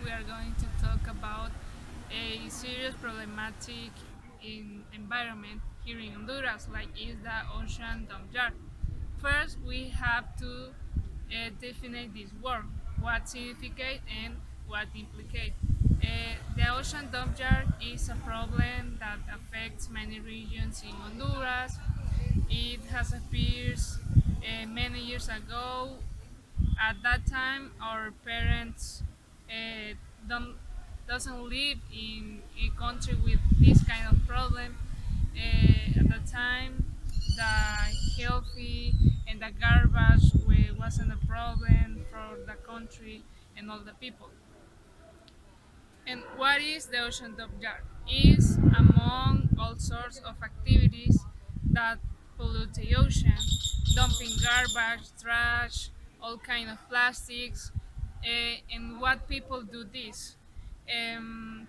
we are going to talk about a serious problematic in environment here in Honduras, like is the ocean dump yard. First, we have to define this word, what significate and what implicate. The ocean dump yard is a problem that affects many regions in Honduras. It has appeared many years ago. At that time, our parents uh, don't doesn't live in a country with this kind of problem. At the time, the healthy and the garbage wasn't a problem for the country and all the people. And what is the ocean dump yard? Is among all sorts of activities that pollute the ocean, dumping garbage, trash, all kind of plastics, and what people do this.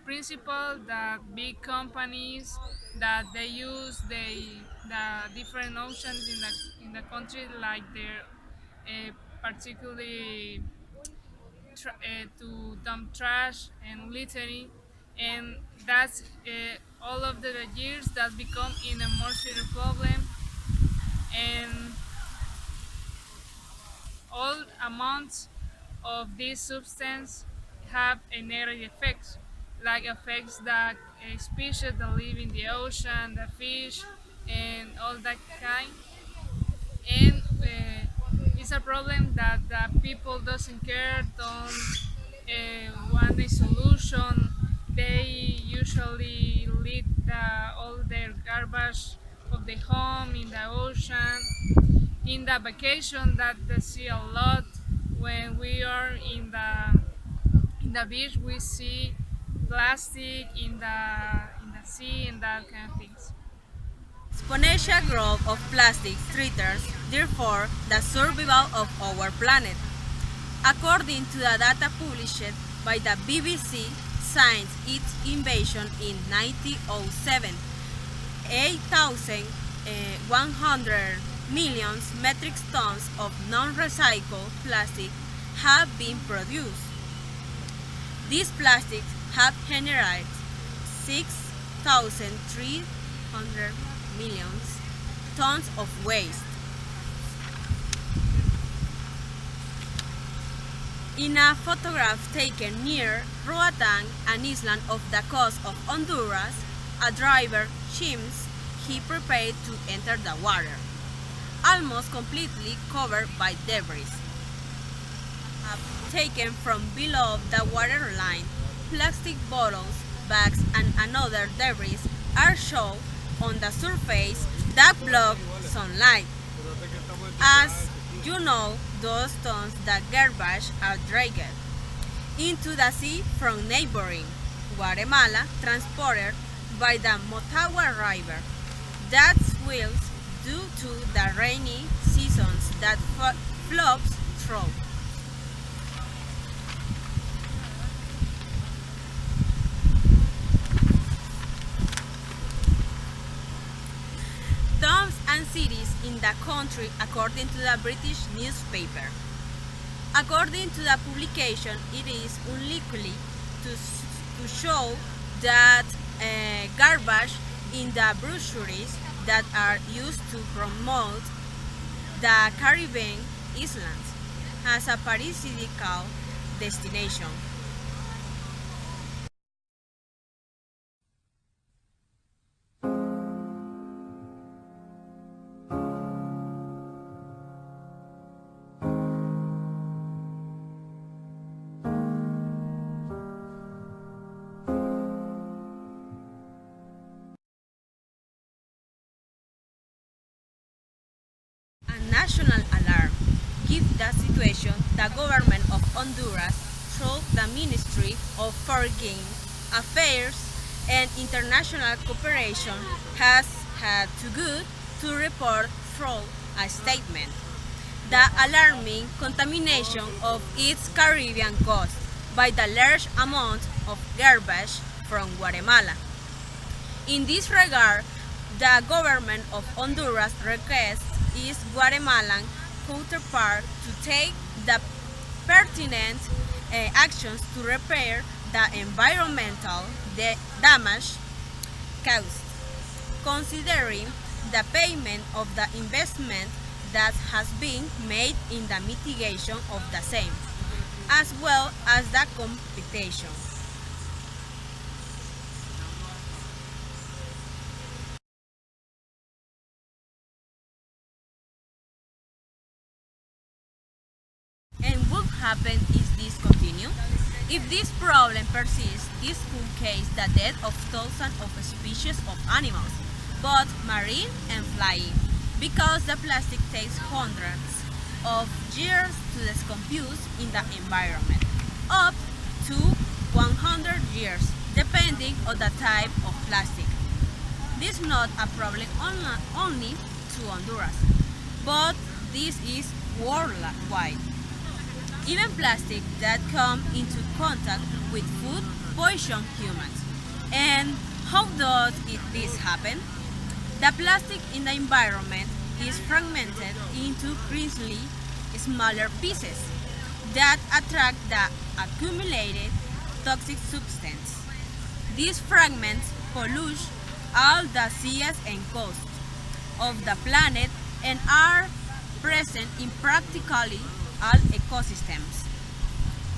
Principle that big companies that they use the different oceans in the country like their particularly to dump trash and littering, and that's all of the years that become in a more serious problem, and all amounts of this substance have a negative effects, like affects the species that live in the ocean, the fish, and all that kind, and it's a problem that the people doesn't care, don't want a solution. They usually leave all their garbage of the home in the ocean. In the vacation, that they see a lot. When we are in the beach, we see plastic in the sea and that kind of things. Exponential growth of plastic threatens, therefore, the survival of our planet. According to the data published by the BBC, since its invasion in 1907, 8,100 million metric tons of non-recycled plastic have been produced. These plastics have generated 6,300 million tons of waste. In a photograph taken near Roatán, an island off the coast of Honduras, a driver seems he prepared to enter the water, almost completely covered by debris. Taken from below the waterline, plastic bottles, bags, and another debris are shown on the surface that block sunlight. As you know, those tons of garbage are dragged into the sea from neighboring Guatemala, transported by the Motagua River. That swells due to the rainy seasons that flows through. Towns and cities in the country, according to the British newspaper. According to the publication, it is unlikely to show that garbage in the brochures that are used to promote the Caribbean islands as a paradisiacal destination. A national alarm. Given the situation, the government of Honduras, through the Ministry of Foreign Affairs and International Cooperation, has had to good to report through a statement the alarming contamination of its Caribbean coast by the large amount of garbage from Guatemala. In this regard, the government of Honduras requests its Guatemalan counterpart to take the pertinent actions to repair the environmental damage caused, considering the payment of the investment that has been made in the mitigation of the same, as well as the competition. And what happen if this continue? If this problem persists, this could cause the death of thousands of species of animals, both marine and flying, because the plastic takes hundreds of years to decompose in the environment, up to 100 years, depending on the type of plastic. This is not a problem only to Honduras, but this is worldwide. Even plastic that come into contact with food poison humans. And how does this happen? The plastic in the environment is fragmented into increasingly smaller pieces that attract the accumulated toxic substance. These fragments pollute all the seas and coasts of the planet and are present in practically all ecosystems.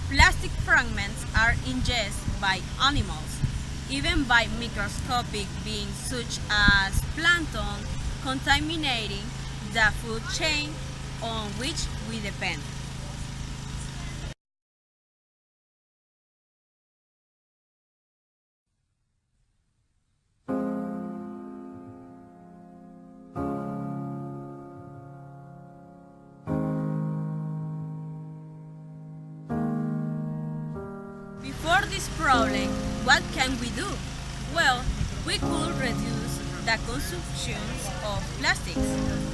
Plastic fragments are ingested by animals, even by microscopic beings such as plankton, contaminating the food chain on which we depend. Before this problem, what can we do? Well, we could reduce the consumption of plastics.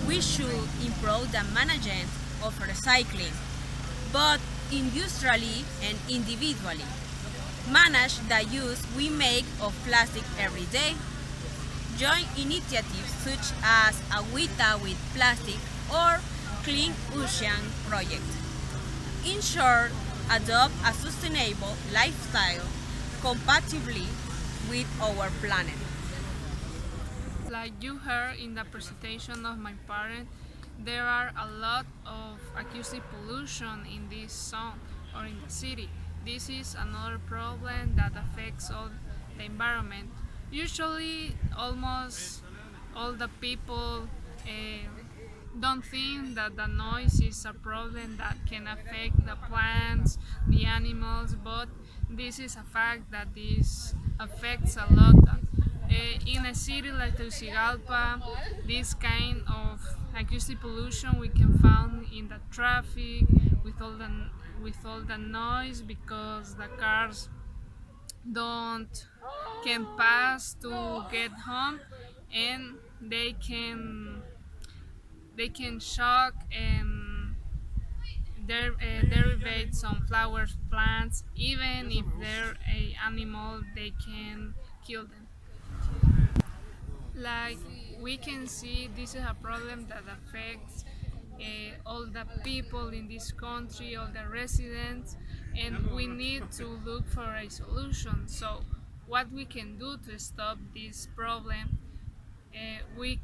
We should improve the management of recycling, both industrially and individually. Manage the use we make of plastic every day. Join initiatives such as Agüita with Plastic or Clean Ocean Project. In short, adopt a sustainable lifestyle compatibly with our planet. Like you heard in the presentation of my parent, there are a lot of acoustic pollution in this zone or in the city. This is another problem that affects all the environment. Usually, almost all the people don't think that the noise is a problem that can affect the plants, the animals, but this is a fact that this affects a lot. In a city like Tegucigalpa, this kind of acoustic pollution we can find in the traffic with all the noise because the cars don't can pass to get home and they can shock and derivate some flowers plants even if they're a animal they can kill them. Like we can see, this is a problem that affects all the people in this country, all the residents, and we need to look for a solution. So what we can do to stop this problem, we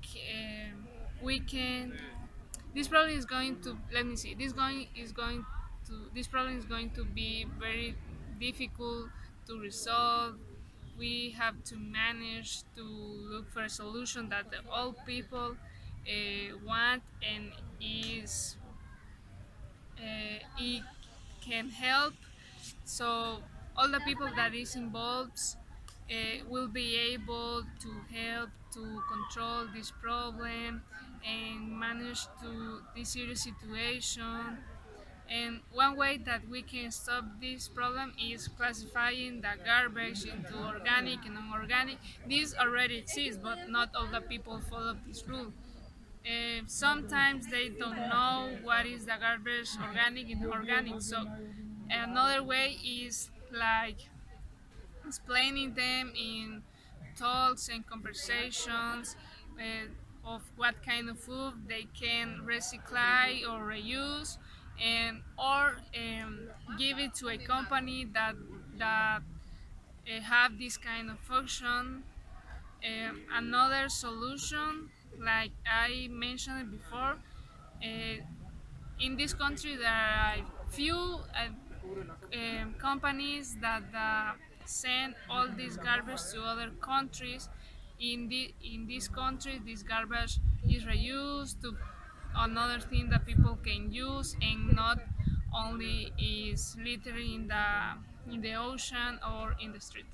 can this problem is going to let me see this problem is going to be very difficult to resolve. We have to manage to look for a solution that all people want and it can help. So all the people that is involved will be able to help to control this problem and manage to this serious situation. And one way that we can stop this problem is classifying the garbage into organic and non-organic. This already exists, but not all the people follow this rule. Sometimes they don't know what is the garbage organic and organic. So another way is like explaining them in talks and conversations of what kind of food they can recycle or reuse, and or give it to a company that have this kind of function. Another solution, like I mentioned before, in this country there are few companies that send all this garbage to other countries. In this country, this garbage is reused to another thing that people can use, and not only is littering in the ocean or in the street.